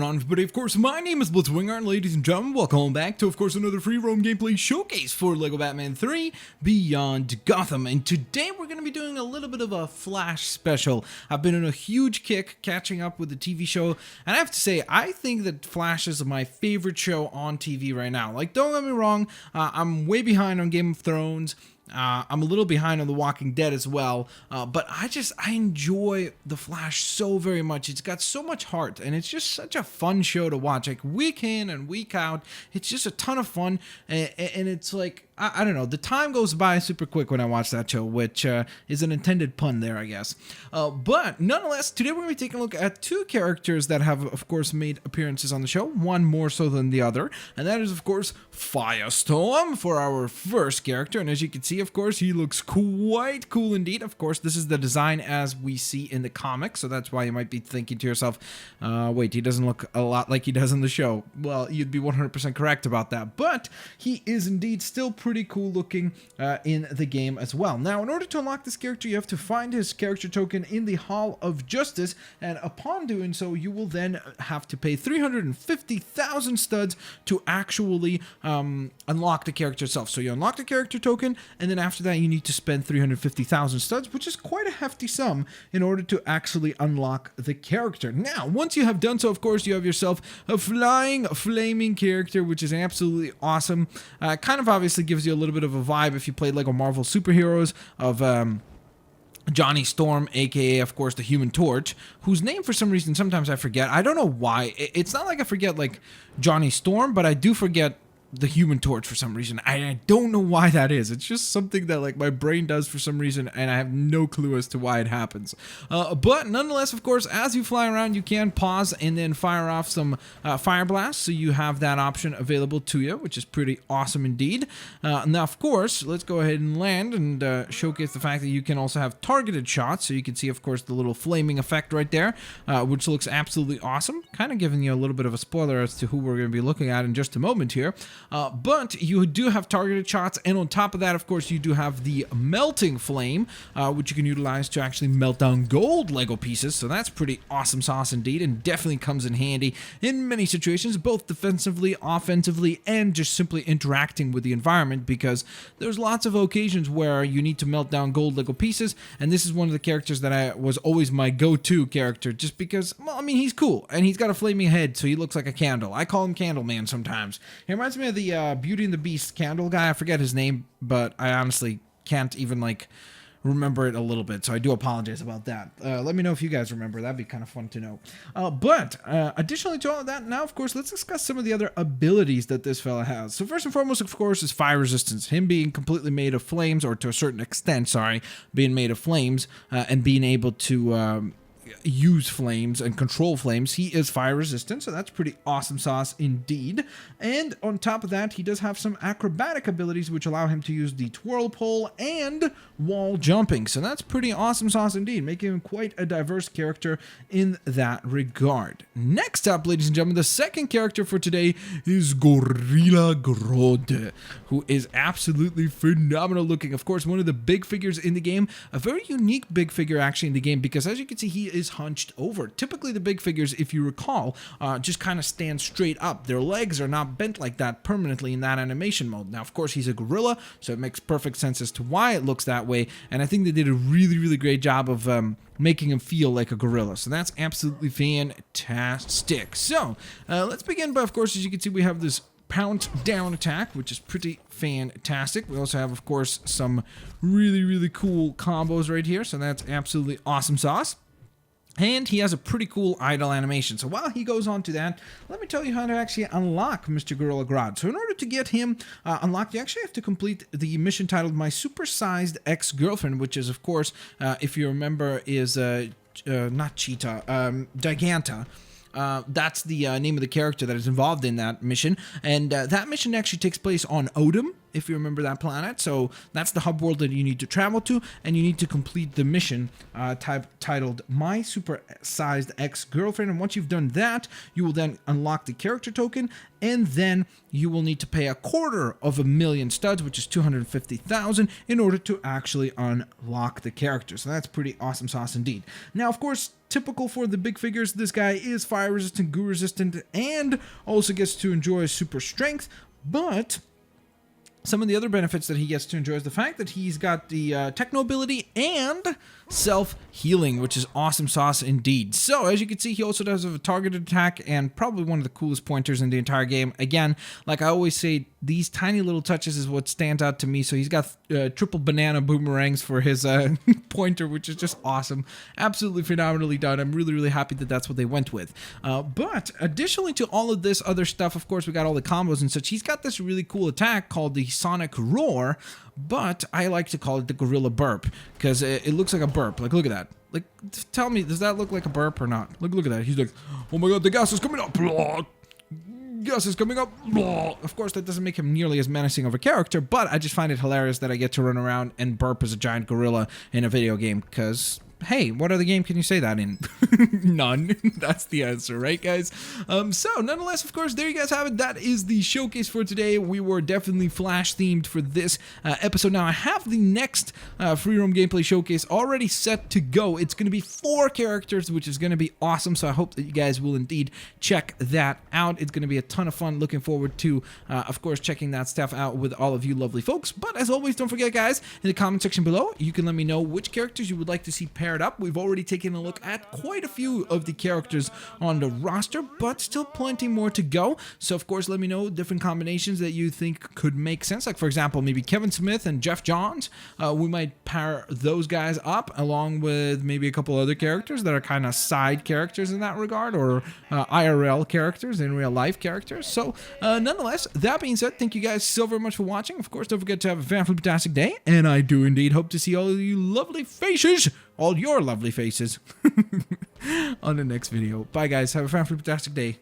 On everybody, of course, my name is Blitzwinger, and ladies and gentlemen, welcome back to, of course, another free roam gameplay showcase for LEGO Batman 3 Beyond Gotham. And today we're going to be doing a little bit of a Flash special. I've been on a huge kick catching up with the TV show, and I have to say, I think that Flash is my favorite show on TV right now. Like, don't get me wrong, I'm way behind on Game of Thrones. I'm a little behind on The Walking Dead as well, but I enjoy The Flash so very much. It's got so much heart, and it's just such a fun show to watch. Like, week in and week out, it's just a ton of fun, and it's like, I don't know, the time goes by super quick when I watch that show, which is an intended pun there, I guess. But nonetheless, today we're going to be taking a look at two characters that have, of course, made appearances on the show, one more so than the other, and that is, of course, Firestorm for our first character. And as you can see, of course, he looks quite cool indeed. Of course, this is the design as we see in the comics, so that's why you might be thinking to yourself, wait, he doesn't look a lot like he does in the show. Well, you'd be 100% correct about that, but he is indeed still pretty cool looking in the game as well. Now, in order to unlock this character, you have to find his character token in the Hall of Justice, and upon doing so, you will then have to pay 350,000 studs to actually unlock the character itself. So you unlock the character token, and then after that, you need to spend 350,000 studs, which is quite a hefty sum in order to actually unlock the character. Now, once you have done so, of course, you have yourself a flying, flaming character, which is absolutely awesome. Kind of obviously gives you a little bit of a vibe if you played LEGO Marvel Superheroes of Johnny Storm, aka, of course, the Human Torch, whose name for some reason sometimes I forget. I don't know why. It's not like I forget like Johnny Storm, but I do forget the Human Torch for some reason. I don't know why that is. It's just something that like my brain does for some reason, and I have no clue as to why it happens. But nonetheless, of course, as you fly around, you can pause and then fire off some fire blasts, so you have that option available to you, which is pretty awesome indeed. Now, of course, let's go ahead and land and showcase the fact that you can also have targeted shots, so you can see, of course, the little flaming effect right there, which looks absolutely awesome. Kind of giving you a little bit of a spoiler as to who we're going to be looking at in just a moment here. But you do have targeted shots, and on top of that, of course, you do have the melting flame, which you can utilize to actually melt down gold Lego pieces, so that's pretty awesome sauce indeed, and definitely comes in handy in many situations, both defensively, offensively, and just simply interacting with the environment, because there's lots of occasions where you need to melt down gold Lego pieces, and this is one of the characters that was always my go-to character, just because, well, I mean, he's cool, and he's got a flaming head, so he looks like a candle. I call him Candle Man sometimes. He reminds me of the Beauty and the Beast candle guy. I forget his name, but I honestly can't even like remember it a little bit, so I do apologize about that. Let me know if you guys remember. That'd be kind of fun to know. But additionally to all of that, now of course let's discuss some of the other abilities that this fella has. So first and foremost, of course, is fire resistance. Him being completely made of flames, or to a certain extent, sorry, being made of flames, and being able to use flames and control flames. He is fire resistant, so that's pretty awesome sauce indeed. And on top of that, he does have some acrobatic abilities which allow him to use the twirl pole and wall jumping, so that's pretty awesome sauce indeed, making him quite a diverse character in that regard. Next up, ladies and gentlemen, the second character for today is Gorilla Grodd, who is absolutely phenomenal looking. Of course, one of the big figures in the game, a very unique big figure actually in the game, because as you can see, he is hunched over. Typically the big figures, if you recall, just kind of stand straight up. Their legs are not bent like that permanently in that animation mode. Now, of course, he's a gorilla, so it makes perfect sense as to why it looks that way, and I think they did a really, really great job of making him feel like a gorilla, so that's absolutely fantastic. So, let's begin by, of course, as you can see, we have this pounce down attack, which is pretty fantastic. We also have, of course, some really, really cool combos right here, so that's absolutely awesome sauce. And he has a pretty cool idle animation. So while he goes on to that, let me tell you how to actually unlock Mr. Gorilla Grodd. So in order to get him unlocked, you actually have to complete the mission titled My Supersized Ex-Girlfriend, which is, of course, if you remember, is not Cheetah, Giganta. That's the name of the character that is involved in that mission, and that mission actually takes place on Odom, if you remember that planet. So that's the hub world that you need to travel to, and you need to complete the mission titled My Super-Sized Ex-Girlfriend. And once you've done that, you will then unlock the character token, and then you will need to pay 250,000 studs, which is 250,000, in order to actually unlock the character. So that's pretty awesome sauce indeed. Now, of course, typical for the big figures, this guy is fire resistant, goo resistant, and also gets to enjoy super strength, but some of the other benefits that he gets to enjoy is the fact that he's got the techno ability and self-healing, which is awesome sauce indeed. So, as you can see, he also does have a targeted attack and probably one of the coolest pointers in the entire game. Again, like I always say, these tiny little touches is what stands out to me. So he's got triple banana boomerangs for his pointer, which is just awesome. Absolutely phenomenally done. I'm really, really happy that that's what they went with. But additionally to all of this other stuff, of course, we got all the combos and such. He's got this really cool attack called the Sonic Roar, but I like to call it the Gorilla Burp because it looks like a burp. Like, look at that. Like, tell me, does that look like a burp or not? Look at that. He's like, oh my god, the gas is coming up. Blah. Gas is coming up. Blah. Of course, that doesn't make him nearly as menacing of a character, but I just find it hilarious that I get to run around and burp as a giant gorilla in a video game because, hey, what other game can you say that in? None. That's the answer, right, guys? So, nonetheless, of course, there you guys have it. That is the showcase for today. We were definitely Flash-themed for this episode. Now, I have the next free roam gameplay showcase already set to go. It's going to be 4 characters, which is going to be awesome, so I hope that you guys will indeed check that out. It's going to be a ton of fun. Looking forward to, of course, checking that stuff out with all of you lovely folks. But, as always, don't forget, guys, in the comment section below, you can let me know which characters you would like to see paired up. We've already taken a look at quite a few of the characters on the roster, but still plenty more to go. So of course, let me know different combinations that you think could make sense. Like for example, maybe Kevin Smith and Jeff Johns. We might pair those guys up along with maybe a couple other characters that are kind of side characters in that regard, or IRL characters, in real life characters. So nonetheless, that being said, thank you guys so very much for watching. Of course, don't forget to have a fantastic day, and I do indeed hope to see all of you lovely faces, all your lovely faces, on the next video. Bye guys, have a fantastic day.